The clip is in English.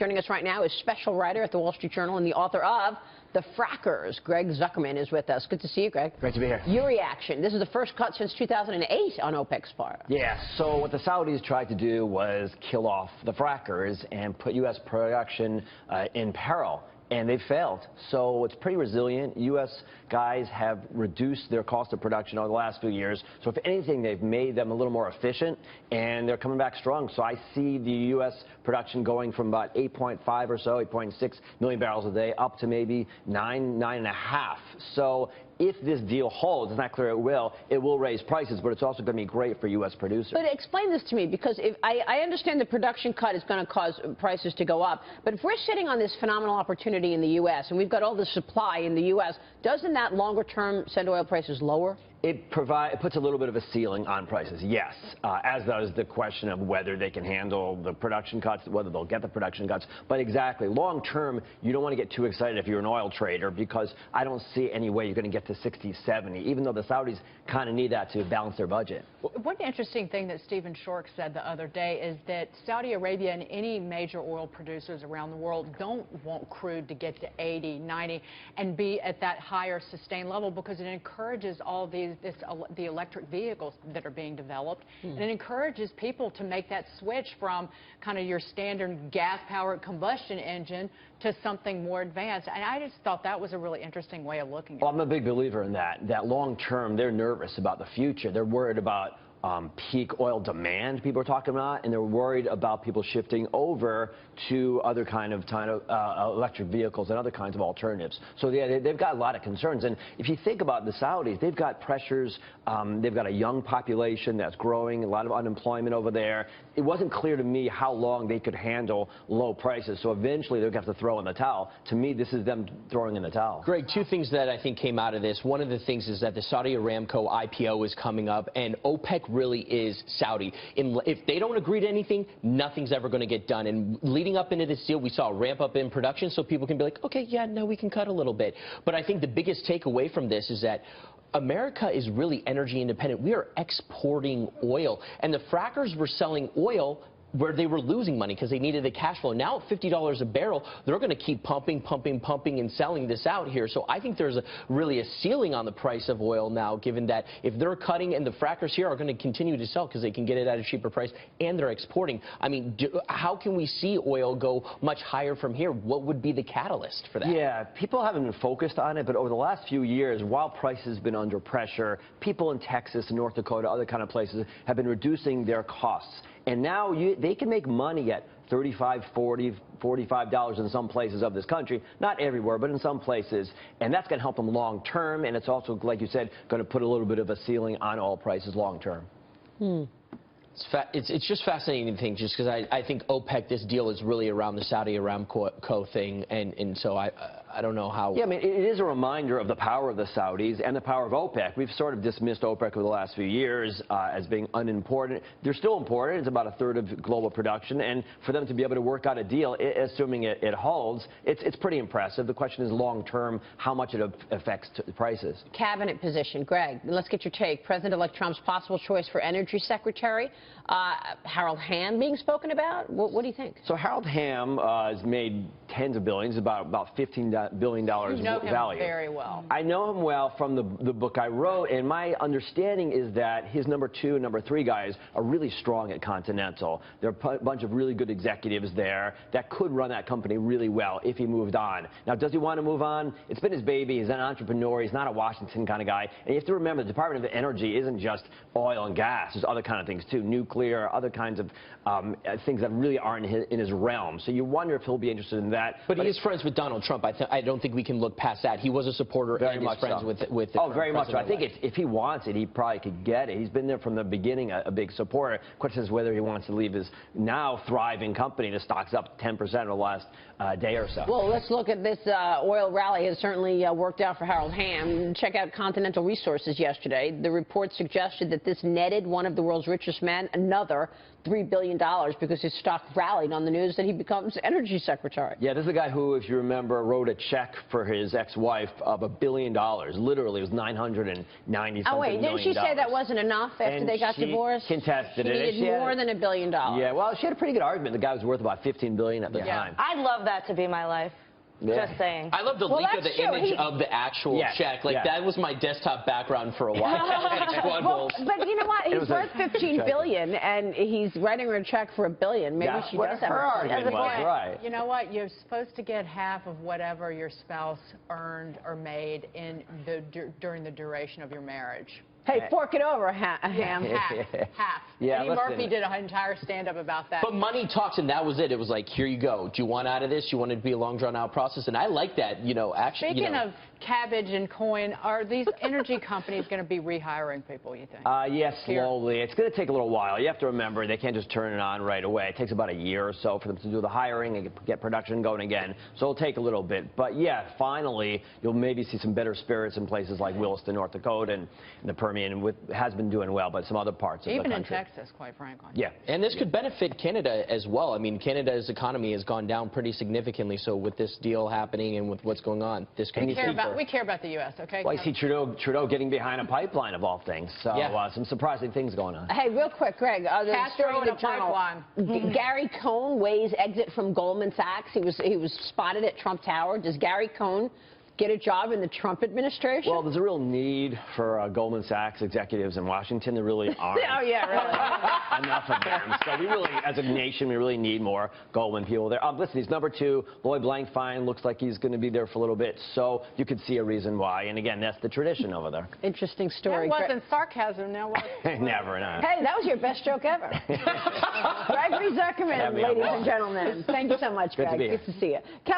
Joining us right now is special writer at the Wall Street Journal and the author of The Frackers. Greg Zuckerman is with us. Good to see you, Greg. Great to be here. Your reaction. This is the first cut since 2008 on OPEC's part. Yeah, so what the Saudis tried to do was kill off the frackers and put U.S. production in peril. And they failed. So it's pretty resilient. U.S. guys have reduced their cost of production over the last few years. So if anything, they've made them a little more efficient, and they're coming back strong. So I see the U.S. production going from about 8.5 or so, 8.6 million barrels a day, up to maybe 9.5. So if this deal holds, it's not clear it will raise prices, but it's also going to be great for U.S. producers. But explain this to me, because if I understand the production cut is going to cause prices to go up, but if we're sitting on this phenomenal opportunity in the U.S. and we've got all this supply in the U.S., doesn't that longer term send oil prices lower? It puts a little bit of a ceiling on prices, yes, as does the question of whether they can handle the production cuts, whether they'll get the production cuts. But exactly, long term, you don't want to get too excited if you're an oil trader, because I don't see any way you're going to get to 60, 70, even though the Saudis kind of need that to balance their budget. One interesting thing that Stephen Schork said the other day is that Saudi Arabia and any major oil producers around the world don't want crude to get to 80, 90 and be at that higher sustained level, because it encourages all the electric vehicles that are being developed, and it encourages people to make that switch from kind of your standard gas-powered combustion engine to something more advanced. And I just thought that was a really interesting way of looking at it. Well, I'm a big believer in that long term, they're nervous about the future. They're worried about peak oil demand, people are talking about, and they're worried about people shifting over to other kind of electric vehicles and other kinds of alternatives. So yeah, they've got a lot of concerns. And if you think about the Saudis, they've got pressures. They've got a young population that's growing, a lot of unemployment over there. It wasn't clear to me how long they could handle low prices. So eventually they're going to have to throw in the towel. To me, this is them throwing in the towel. Greg, two things that I think came out of this. One of the things is that the Saudi Aramco IPO is coming up, and OPEC really is Saudi. If they don't agree to anything, nothing's ever going to get done. And leading up into this deal, we saw a ramp up in production, so people can be like, okay, yeah, no, we can cut a little bit. But I think the biggest takeaway from this is that America is really energy independent. We are exporting oil, and the frackers were selling oil where they were losing money because they needed the cash flow. Now at $50 a barrel, they're going to keep pumping and selling this out here. So I think there's really a ceiling on the price of oil now, given that if they're cutting and the frackers here are going to continue to sell because they can get it at a cheaper price and they're exporting. I mean, how can we see oil go much higher from here? What would be the catalyst for that? Yeah, people haven't been focused on it, but over the last few years, while prices have been under pressure, people in Texas, North Dakota, other kind of places have been reducing their costs. And now they can make money at $35, $40, $45 in some places of this country. Not everywhere, but in some places. And that's going to help them long term. And it's also, like you said, going to put a little bit of a ceiling on oil prices long term. It's just fascinating to think, just because I think OPEC, this deal is really around the Saudi Aramco thing, and so I don't know how. Yeah, I mean, it is a reminder of the power of the Saudis and the power of OPEC. We've sort of dismissed OPEC over the last few years as being unimportant. They're still important. It's about a third of global production, and for them to be able to work out a deal, assuming it holds, it's pretty impressive. The question is long term, how much it affects prices. Cabinet position, Greg, let's get your take. President-elect Trump's possible choice for energy secretary, Harold Hamm being spoken about. What do you think? So Harold Hamm has made tens of billions, about $15 billion value. You know him very well. I know him well from the book I wrote, and my understanding is that his number 2 and number 3 guys are really strong at Continental. There are a bunch of really good executives there that could run that company really well if he moved on. Now, does he want to move on? It's been his baby. He's an entrepreneur. He's not a Washington kind of guy. And you have to remember, the Department of Energy isn't just oil and gas. There's other kind of things, too, nuclear, other kinds of things that really aren't in his realm. So you wonder if he'll be interested in that. But he is friends with Donald Trump. I don't think we can look past that. He was a supporter and he's friends with the Oh, very much so. I think if he wants it, he probably could get it. He's been there from the beginning, a big supporter. Question is whether he wants to leave his now thriving company. The stock's up 10% over the last day or so. Well, let's look at this oil rally. Has certainly worked out for Harold Hamm. Check out Continental Resources yesterday. The report suggested that this netted one of the world's richest men another $3 billion because his stock rallied on the news that he becomes energy secretary. Yeah, this is a guy who, if you remember, wrote a check for his ex-wife of $1 billion. Literally, it was 990 something. Oh wait, didn't she say that wasn't enough after they got divorced? She contested it. She needed more than $1 billion. Yeah, well, she had a pretty good argument. The guy was worth about $15 billion at the time. I'd love that to be my life. Yeah. Just saying. I love the leak of the image of the actual check. Like, that was my desktop background for a while. But you know what? He's worth $15 billion, and he's writing her a check for $1 billion. Maybe she does have her argument was, right. You know what? You're supposed to get half of whatever your spouse earned or made during the duration of your marriage. Hey, fork it over, Hamm. Half. Yeah, Eddie Murphy did an entire stand-up about that. But money talks, and that was it. It was like, here you go. Do you want out of this? You want it to be a long, drawn-out process? And I like that, you know, actually. Speaking of cabbage and coin, are these energy companies going to be rehiring people, you think? Yes, slowly. It's going to take a little while. You have to remember, they can't just turn it on right away. It takes about a year or so for them to do the hiring and get production going again. So it'll take a little bit. But, yeah, finally, you'll maybe see some better spirits in places like Williston, North Dakota, and the Permian has been doing well, but some other parts of the country. Even in Texas, quite frankly. Yeah. And this could benefit Canada as well. I mean, Canada's economy has gone down pretty significantly. So with this deal happening and with what's going on, this could we care about the U.S., okay? Well, you see Trudeau getting behind a pipeline of all things. So some surprising things going on. Hey, real quick, Greg. Castro in a pipeline. Gary Cohn weighs exit from Goldman Sachs. He was spotted at Trump Tower. Does Gary Cohn get a job in the Trump administration? Well, there's a real need for Goldman Sachs executives in Washington. There really aren't enough of them. So we really, as a nation, we really need more Goldman people there. Listen, he's number 2. Lloyd Blankfein looks like he's going to be there for a little bit. So you could see a reason why. And again, that's the tradition over there. Interesting story. That wasn't sarcasm. Now what? Never, no. Hey, that was your best joke ever. Gregory Zuckerman, ladies and gentlemen. Thank you so much, Greg. Good to be here. Good to see you.